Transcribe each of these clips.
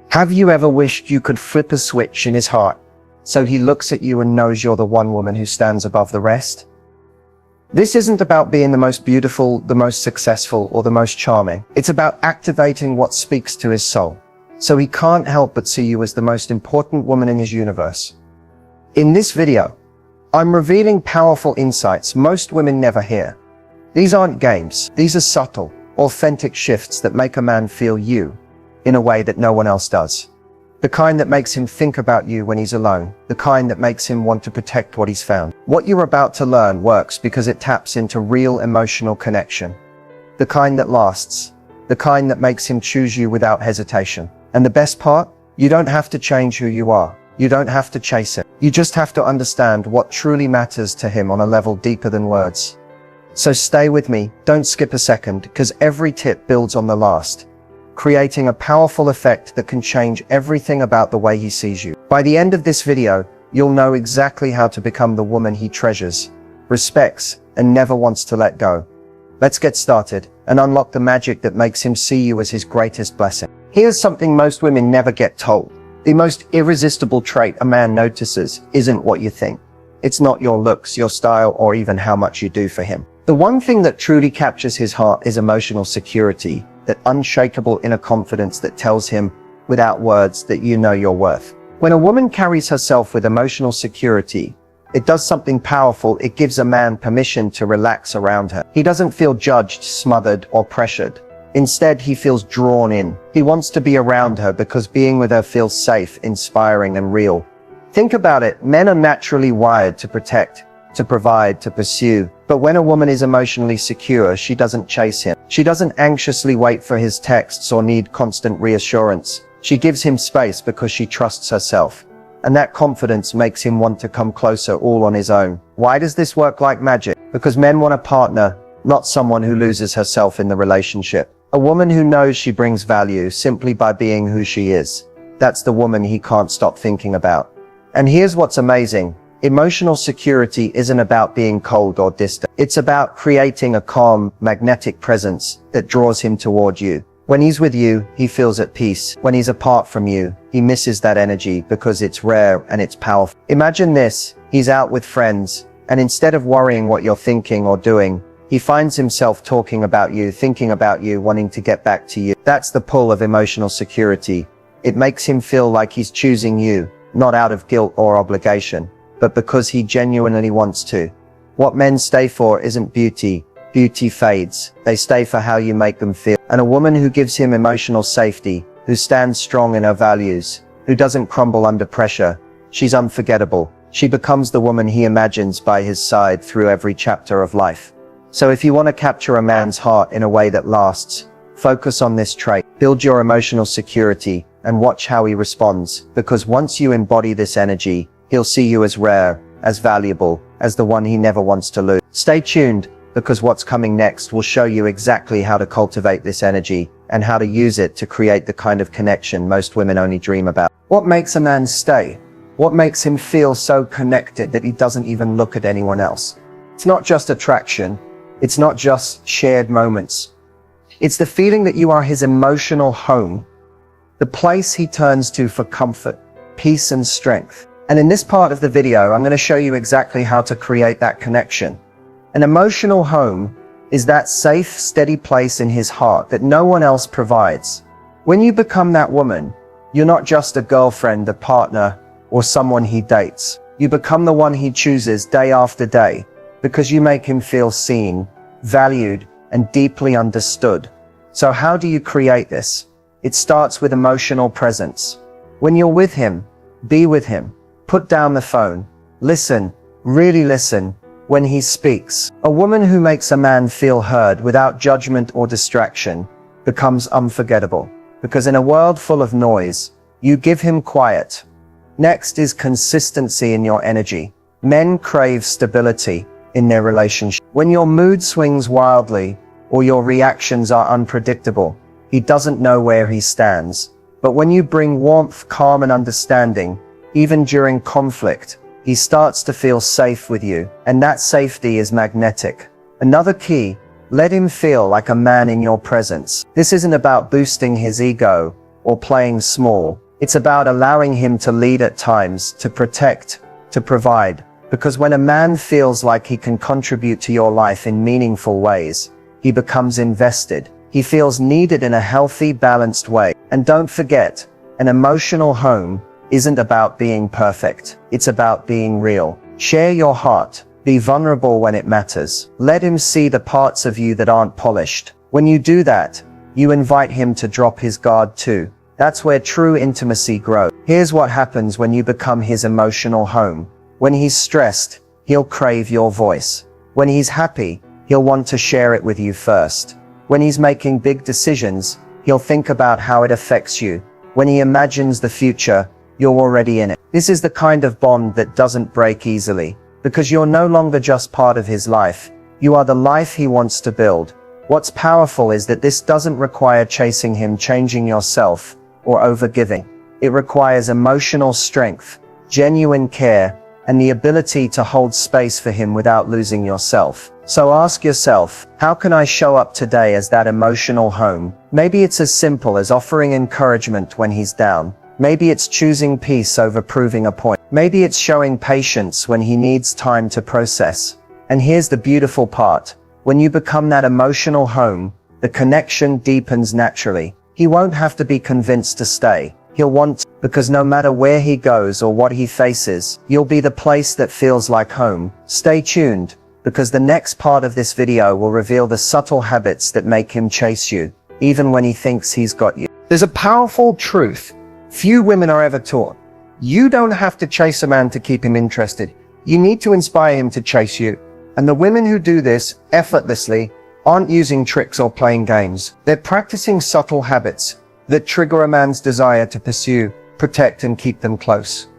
Have you ever wished you could flip a switch in his heart so he looks at you and knows you're the one woman who stands above the rest? This isn't about being the most beautiful, the most successful, or the most charming. It's about activating what speaks to his soul, so he can't help but see you as the most important woman in his universe. In this video, I'm revealing powerful insights most women never hear. These aren't games. These are subtle, authentic shifts that make a man feel you in a way that no one else does. The kind that makes him think about you when he's alone. The kind that makes him want to protect what he's found. What you're about to learn works because it taps into real emotional connection. The kind that lasts. The kind that makes him choose you without hesitation. And the best part? You don't have to change who you are. You don't have to chase it. You just have to understand what truly matters to him on a level deeper than words. So stay with me, don't skip a second, because every tip builds on the last, creating a powerful effect that can change everything about the way he sees you. By the end of this video, you'll know exactly how to become the woman he treasures, respects, and never wants to let go. Let's get started and unlock the magic that makes him see you as his greatest blessing. Here's something most women never get told. The most irresistible trait a man notices isn't what you think. It's not your looks, your style, or even how much you do for him. The one thing that truly captures his heart is emotional security, that unshakable inner confidence that tells him, without words, that you know your worth. When a woman carries herself with emotional security, it does something powerful. It gives a man permission to relax around her. He doesn't feel judged, smothered, or pressured. Instead, he feels drawn in. He wants to be around her because being with her feels safe, inspiring, and real. Think about it. Men are naturally wired to protect, to provide, to pursue. But when a woman is emotionally secure, she doesn't chase him. She doesn't anxiously wait for his texts or need constant reassurance. She gives him space because she trusts herself. And that confidence makes him want to come closer all on his own. Why does this work like magic? Because men want a partner, not someone who loses herself in the relationship. A woman who knows she brings value simply by being who she is. That's the woman he can't stop thinking about. And here's what's amazing. Emotional security isn't about being cold or distant. It's about creating a calm, magnetic presence that draws him toward you. When he's with you, he feels at peace. When he's apart from you, he misses that energy because it's rare and it's powerful. Imagine this. He's out with friends, and instead of worrying what you're thinking or doing, he finds himself talking about you, thinking about you, wanting to get back to you. That's the pull of emotional security. It makes him feel like he's choosing you, not out of guilt or obligation, but because he genuinely wants to. What men stay for isn't beauty. Beauty fades. They stay for how you make them feel. And a woman who gives him emotional safety, who stands strong in her values, who doesn't crumble under pressure, she's unforgettable. She becomes the woman he imagines by his side through every chapter of life. So if you want to capture a man's heart in a way that lasts, focus on this trait. Build your emotional security and watch how he responds, because once you embody this energy, he'll see you as rare, as valuable, as the one he never wants to lose. Stay tuned, because what's coming next will show you exactly how to cultivate this energy and how to use it to create the kind of connection most women only dream about. What makes a man stay? What makes him feel so connected that he doesn't even look at anyone else? It's not just attraction. It's not just shared moments. It's the feeling that you are his emotional home, the place he turns to for comfort, peace, and strength. And in this part of the video, I'm going to show you exactly how to create that connection. An emotional home is that safe, steady place in his heart that no one else provides. When you become that woman, you're not just a girlfriend, a partner, or someone he dates. You become the one he chooses day after day, because you make him feel seen, valued, and deeply understood. So how do you create this? It starts with emotional presence. When you're with him, be with him. Put down the phone. Listen, really listen, when he speaks. A woman who makes a man feel heard without judgment or distraction becomes unforgettable, because in a world full of noise, you give him quiet. Next is consistency in your energy. Men crave stability in their relationship. When your mood swings wildly or your reactions are unpredictable, he doesn't know where he stands. But when you bring warmth, calm, and understanding, even during conflict, he starts to feel safe with you, and that safety is magnetic. Another key, let him feel like a man in your presence. This isn't about boosting his ego. or playing small. It's about allowing him to lead at times, to protect, to provide. Because when a man feels like he can contribute to your life in meaningful ways, he becomes invested. He feels needed in a healthy, balanced way. And don't forget, an emotional home isn't about being perfect. It's about being real. Share your heart. Be vulnerable when it matters. Let him see the parts of you that aren't polished. When you do that, you invite him to drop his guard too. That's where true intimacy grows. Here's what happens when you become his emotional home. When he's stressed, he'll crave your voice. When he's happy, he'll want to share it with you first. When he's making big decisions, he'll think about how it affects you. When he imagines the future, you're already in it. This is the kind of bond that doesn't break easily, because you're no longer just part of his life. You are the life he wants to build. What's powerful is that this doesn't require chasing him, changing yourself, or overgiving. It requires emotional strength, genuine care, and the ability to hold space for him without losing yourself. So ask yourself, how can I show up today as that emotional home? Maybe it's as simple as offering encouragement when he's down. Maybe it's choosing peace over proving a point. Maybe it's showing patience when he needs time to process. And here's the beautiful part. When you become that emotional home, the connection deepens naturally. He won't have to be convinced to stay. He'll want to, because no matter where he goes or what he faces, you'll be the place that feels like home. Stay tuned, because the next part of this video will reveal the subtle habits that make him chase you, even when he thinks he's got you. There's a powerful truth few women are ever taught. You don't have to chase a man to keep him interested. You need to inspire him to chase you. And the women who do this effortlessly aren't using tricks or playing games. They're practicing subtle habits that trigger a man's desire to pursue, protect, and keep them close.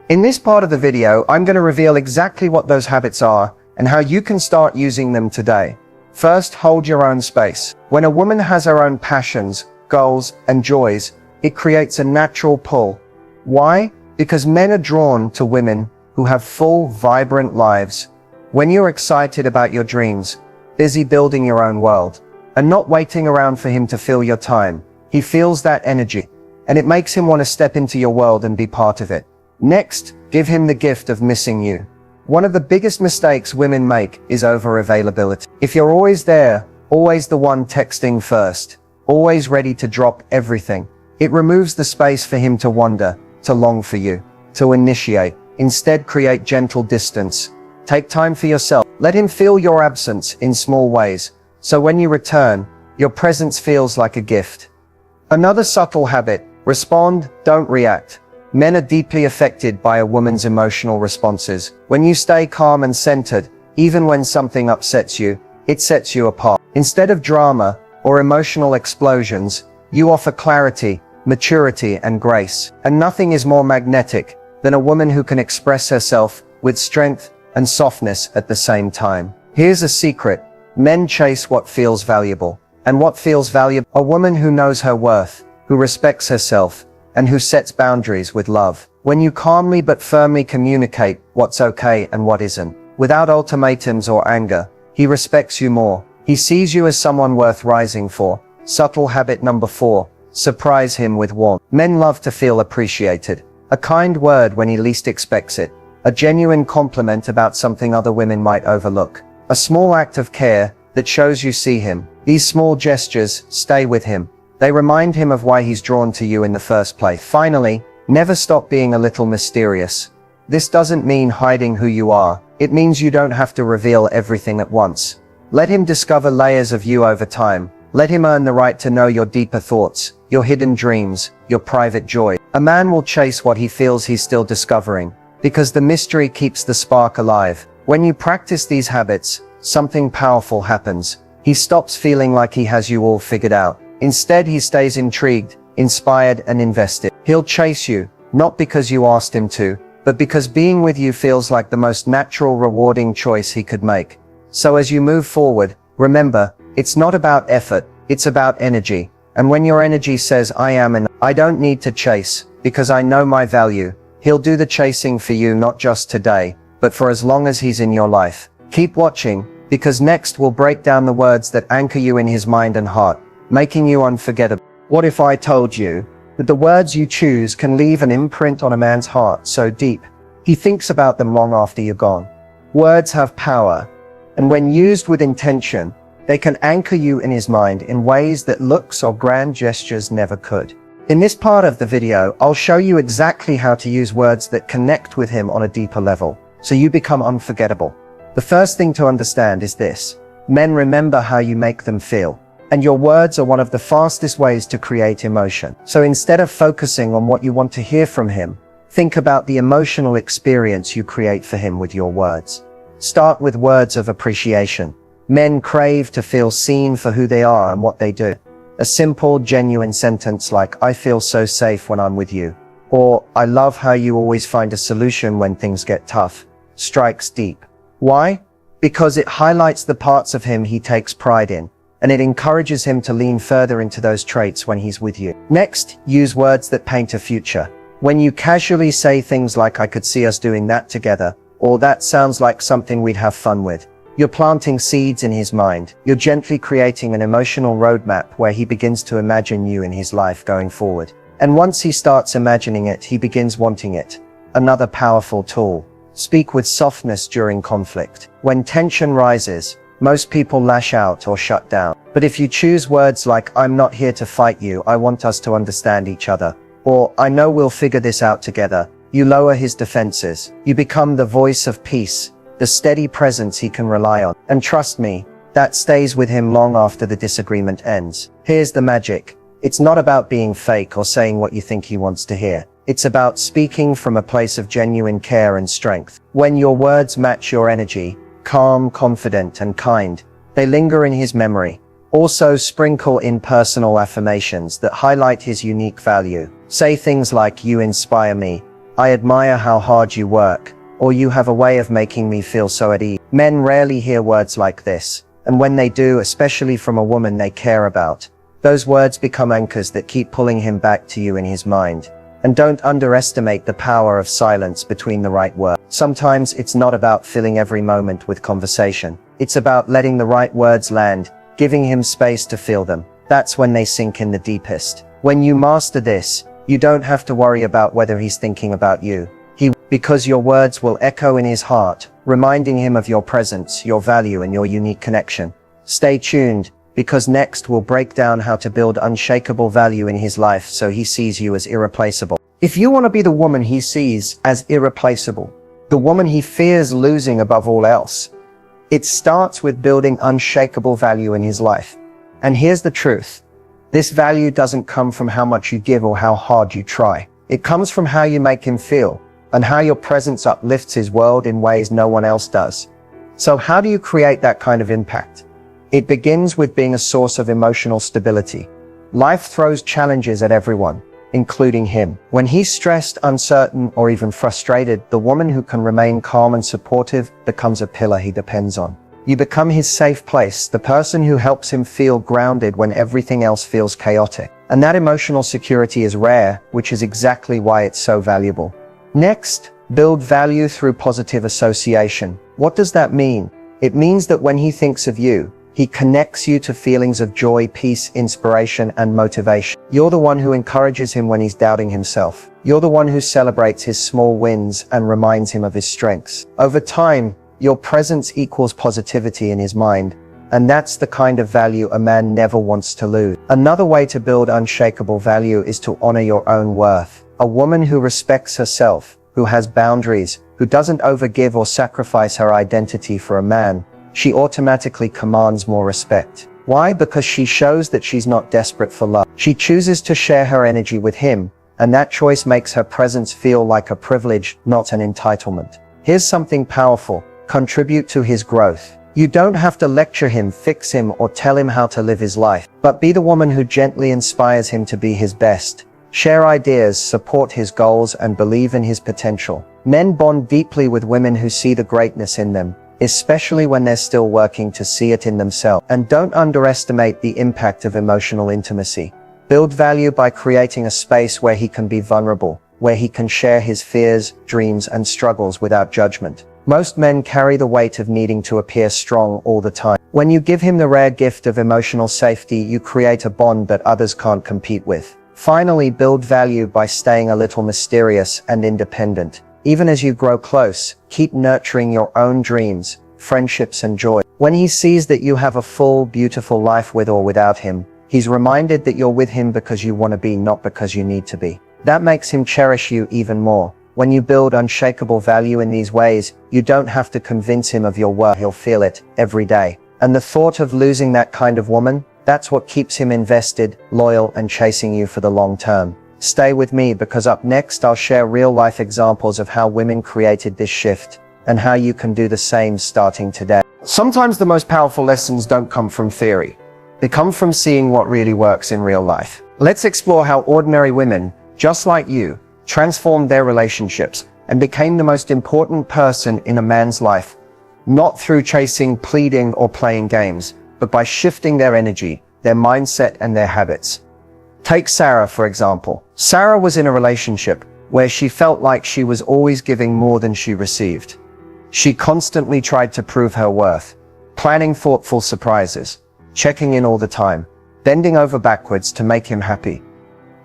In this part of the video, I'm going to reveal exactly what those habits are and how you can start using them today. First, hold your own space. When a woman has her own passions, goals, and joys, it creates a natural pull. Why? Because men are drawn to women who have full, vibrant lives. When you're excited about your dreams, busy building your own world, and not waiting around for him to fill your time, he feels that energy, and it makes him want to step into your world and be part of it. Next, give him the gift of missing you. One of the biggest mistakes women make is over-availability. If you're always there, always the one texting first, always ready to drop everything, it removes the space for him to wander, to long for you, to initiate. Instead, create gentle distance. Take time for yourself. Let him feel your absence in small ways, so when you return, your presence feels like a gift. Another subtle habit: respond, don't react. Men are deeply affected by a woman's emotional responses. When you stay calm and centered, even when something upsets you, it sets you apart. Instead of drama or emotional explosions, you offer clarity, maturity, and grace. And nothing is more magnetic than a woman who can express herself with strength and softness at the same time. Here's a secret: men chase what feels valuable. And what feels valuable? A woman who knows her worth, who respects herself, and who sets boundaries with love. When you calmly but firmly communicate what's okay and what isn't, without ultimatums or anger, he respects you more. He sees you as someone worth rising for. Subtle habit number 4. Surprise him with warmth. Men love to feel appreciated. A kind word when he least expects it. A genuine compliment about something other women might overlook. A small act of care that shows you see him. These small gestures stay with him. They remind him of why he's drawn to you in the first place. Finally, never stop being a little mysterious. This doesn't mean hiding who you are. It means you don't have to reveal everything at once. Let him discover layers of you over time. Let him earn the right to know your deeper thoughts, your hidden dreams, your private joy. A man will chase what he feels he's still discovering, because the mystery keeps the spark alive. When you practice these habits, something powerful happens. He stops feeling like he has you all figured out. Instead, he stays intrigued, inspired, and invested. He'll chase you, not because you asked him to, but because being with you feels like the most natural, rewarding choice he could make. So as you move forward, remember, it's not about effort, it's about energy. And when your energy says, I am and I don't need to chase, because I know my value, he'll do the chasing for you, not just today, but for as long as he's in your life. Keep watching, because next we'll break down the words that anchor you in his mind and heart, making you unforgettable. What if I told you But the words you choose can leave an imprint on a man's heart so deep, he thinks about them long after you're gone. Words have power, and when used with intention, they can anchor you in his mind in ways that looks or grand gestures never could. In this part of the video, I'll show you exactly how to use words that connect with him on a deeper level, so you become unforgettable. The first thing to understand is this: men remember how you make them feel, and your words are one of the fastest ways to create emotion. So instead of focusing on what you want to hear from him, think about the emotional experience you create for him with your words. Start with words of appreciation. Men crave to feel seen for who they are and what they do. A simple, genuine sentence like, "I feel so safe when I'm with you," or "I love how you always find a solution when things get tough," strikes deep. Why? Because it highlights the parts of him he takes pride in, and it encourages him to lean further into those traits when he's with you. Next, use words that paint a future. When you casually say things like, "I could see us doing that together," or "that sounds like something we'd have fun with," you're planting seeds in his mind. You're gently creating an emotional roadmap where he begins to imagine you in his life going forward. And once he starts imagining it, he begins wanting it. Another powerful tool: speak with softness during conflict. When tension rises, most people lash out or shut down. But if you choose words like, "I'm not here to fight you, I want us to understand each other," or "I know we'll figure this out together," you lower his defenses. You become the voice of peace, the steady presence he can rely on. And trust me, that stays with him long after the disagreement ends. Here's the magic: it's not about being fake or saying what you think he wants to hear. It's about speaking from a place of genuine care and strength. When your words match your energy, calm, confident, and kind, they linger in his memory. Also, sprinkle in personal affirmations that highlight his unique value. Say things like, "You inspire me," "I admire how hard you work," or "You have a way of making me feel so at ease." Men rarely hear words like this, and when they do, especially from a woman they care about, those words become anchors that keep pulling him back to you in his mind. And don't underestimate the power of silence between the right words. Sometimes it's not about filling every moment with conversation. It's about letting the right words land, giving him space to feel them. That's when they sink in the deepest. When you master this, you don't have to worry about whether he's thinking about you. Because your words will echo in his heart, reminding him of your presence, your value, and your unique connection. Stay tuned, because next we'll break down how to build unshakable value in his life so he sees you as irreplaceable. If you want to be the woman he sees as irreplaceable, the woman he fears losing above all else, it starts with building unshakable value in his life. And here's the truth: this value doesn't come from how much you give or how hard you try. It comes from how you make him feel, and how your presence uplifts his world in ways no one else does. So how do you create that kind of impact? It begins with being a source of emotional stability. Life throws challenges at everyone, including him. When he's stressed, uncertain, or even frustrated, the woman who can remain calm and supportive becomes a pillar he depends on. You become his safe place, the person who helps him feel grounded when everything else feels chaotic. And that emotional security is rare, which is exactly why it's so valuable. Next, build value through positive association. What does that mean? It means that when he thinks of you, he connects you to feelings of joy, peace, inspiration, and motivation. You're the one who encourages him when he's doubting himself. You're the one who celebrates his small wins and reminds him of his strengths. Over time, your presence equals positivity in his mind, and that's the kind of value a man never wants to lose. Another way to build unshakable value is to honor your own worth. A woman who respects herself, who has boundaries, who doesn't overgive or sacrifice her identity for a man, she automatically commands more respect. Why? Because she shows that she's not desperate for love. She chooses to share her energy with him, and that choice makes her presence feel like a privilege, not an entitlement. Here's something powerful: contribute to his growth. You don't have to lecture him, fix him, or tell him how to live his life, but be the woman who gently inspires him to be his best. Share ideas, support his goals, and believe in his potential. Men bond deeply with women who see the greatness in them, especially when they're still working to see it in themselves. And don't underestimate the impact of emotional intimacy. Build value by creating a space where he can be vulnerable, where he can share his fears, dreams, and struggles without judgment. Most men carry the weight of needing to appear strong all the time. When you give him the rare gift of emotional safety, you create a bond that others can't compete with. Finally, build value by staying a little mysterious and independent. Even as you grow close, keep nurturing your own dreams, friendships, and joy. When he sees that you have a full, beautiful life with or without him, he's reminded that you're with him because you want to be, not because you need to be. That makes him cherish you even more. When you build unshakable value in these ways, you don't have to convince him of your worth. He'll feel it every day. And the thought of losing that kind of woman, that's what keeps him invested, loyal, and chasing you for the long term. Stay with me, because up next I'll share real-life examples of how women created this shift and how you can do the same starting today. Sometimes the most powerful lessons don't come from theory. They come from seeing what really works in real life. Let's explore how ordinary women, just like you, transformed their relationships and became the most important person in a man's life, not through chasing, pleading, or playing games, but by shifting their energy, their mindset, and their habits. Take Sarah, for example. Sarah was in a relationship where she felt like she was always giving more than she received. She constantly tried to prove her worth, planning thoughtful surprises, checking in all the time, bending over backwards to make him happy.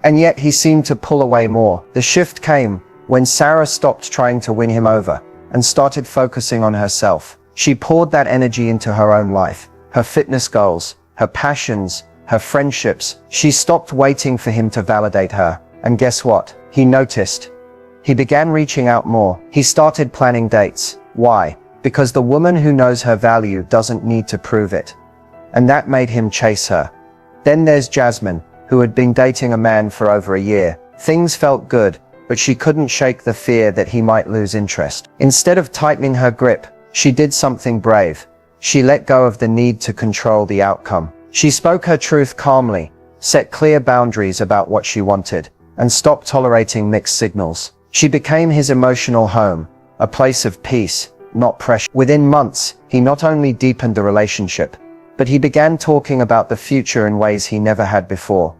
And yet he seemed to pull away more. The shift came when Sarah stopped trying to win him over and started focusing on herself. She poured that energy into her own life, her fitness goals, her passions, her friendships. She stopped waiting for him to validate her. And guess what? He noticed. He began reaching out more. He started planning dates. Why? Because the woman who knows her value doesn't need to prove it. And that made him chase her. Then there's Jasmine, who had been dating a man for over a year. Things felt good, but she couldn't shake the fear that he might lose interest. Instead of tightening her grip, she did something brave. She let go of the need to control the outcome. She spoke her truth calmly, set clear boundaries about what she wanted, and stopped tolerating mixed signals. She became his emotional home, a place of peace, not pressure. Within months, he not only deepened the relationship, but he began talking about the future in ways he never had before.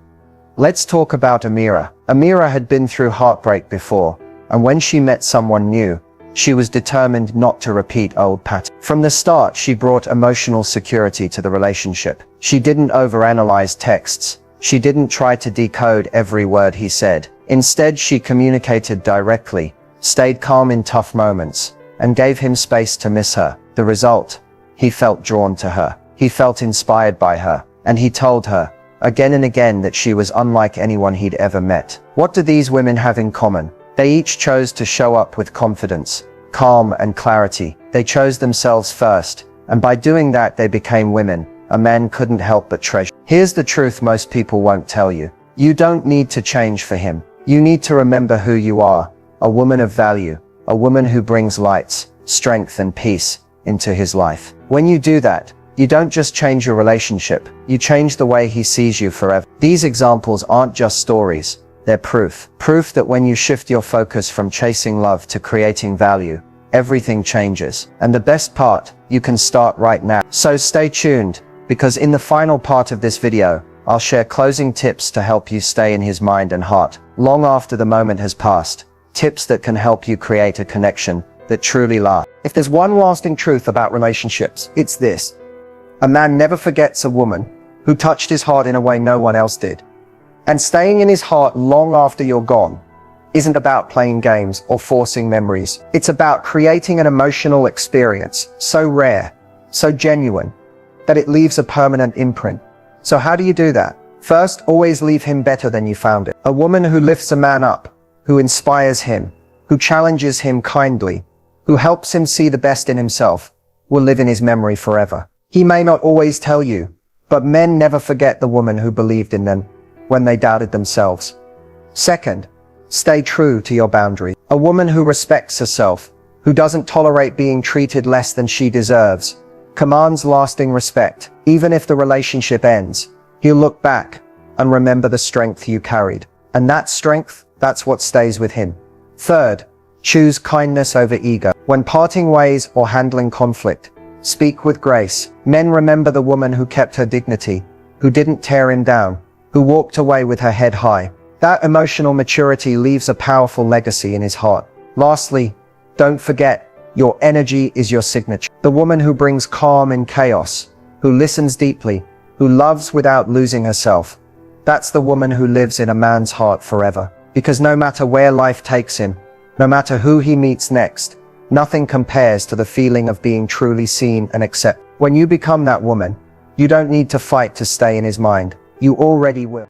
Let's talk about Amira. Amira had been through heartbreak before, and when she met someone new, she was determined not to repeat old patterns. From the start, she brought emotional security to the relationship. She didn't overanalyze texts. She didn't try to decode every word he said. Instead, she communicated directly, stayed calm in tough moments, and gave him space to miss her. The result? He felt drawn to her. He felt inspired by her, and he told her, again and again, that she was unlike anyone he'd ever met. What do these women have in common? They each chose to show up with confidence, calm, and clarity. They chose themselves first, and by doing that, they became women a man couldn't help but treasure. Here's the truth most people won't tell you. You don't need to change for him. You need to remember who you are, a woman of value, a woman who brings lights, strength, and peace into his life. When you do that, you don't just change your relationship, you change the way he sees you forever. These examples aren't just stories, they're proof. Proof that when you shift your focus from chasing love to creating value, everything changes. And the best part, you can start right now. So stay tuned, because in the final part of this video, I'll share closing tips to help you stay in his mind and heart long after the moment has passed. Tips that can help you create a connection that truly lasts. If there's one lasting truth about relationships, it's this. A man never forgets a woman who touched his heart in a way no one else did. And staying in his heart long after you're gone isn't about playing games or forcing memories. It's about creating an emotional experience so rare, so genuine, that it leaves a permanent imprint. So how do you do that? First, always leave him better than you found it. A woman who lifts a man up, who inspires him, who challenges him kindly, who helps him see the best in himself, will live in his memory forever. He may not always tell you, but men never forget the woman who believed in them when they doubted themselves. Second, stay true to your boundaries. A woman who respects herself, who doesn't tolerate being treated less than she deserves, commands lasting respect. Even if the relationship ends, he'll look back and remember the strength you carried. And that strength, that's what stays with him. Third, choose kindness over ego. When parting ways or handling conflict, speak with grace. Men remember the woman who kept her dignity, who didn't tear him down, who walked away with her head high. That emotional maturity leaves a powerful legacy in his heart. Lastly, don't forget, your energy is your signature. The woman who brings calm in chaos, who listens deeply, who loves without losing herself. That's the woman who lives in a man's heart forever. Because no matter where life takes him, no matter who he meets next, nothing compares to the feeling of being truly seen and accepted. When you become that woman, you don't need to fight to stay in his mind. You already will.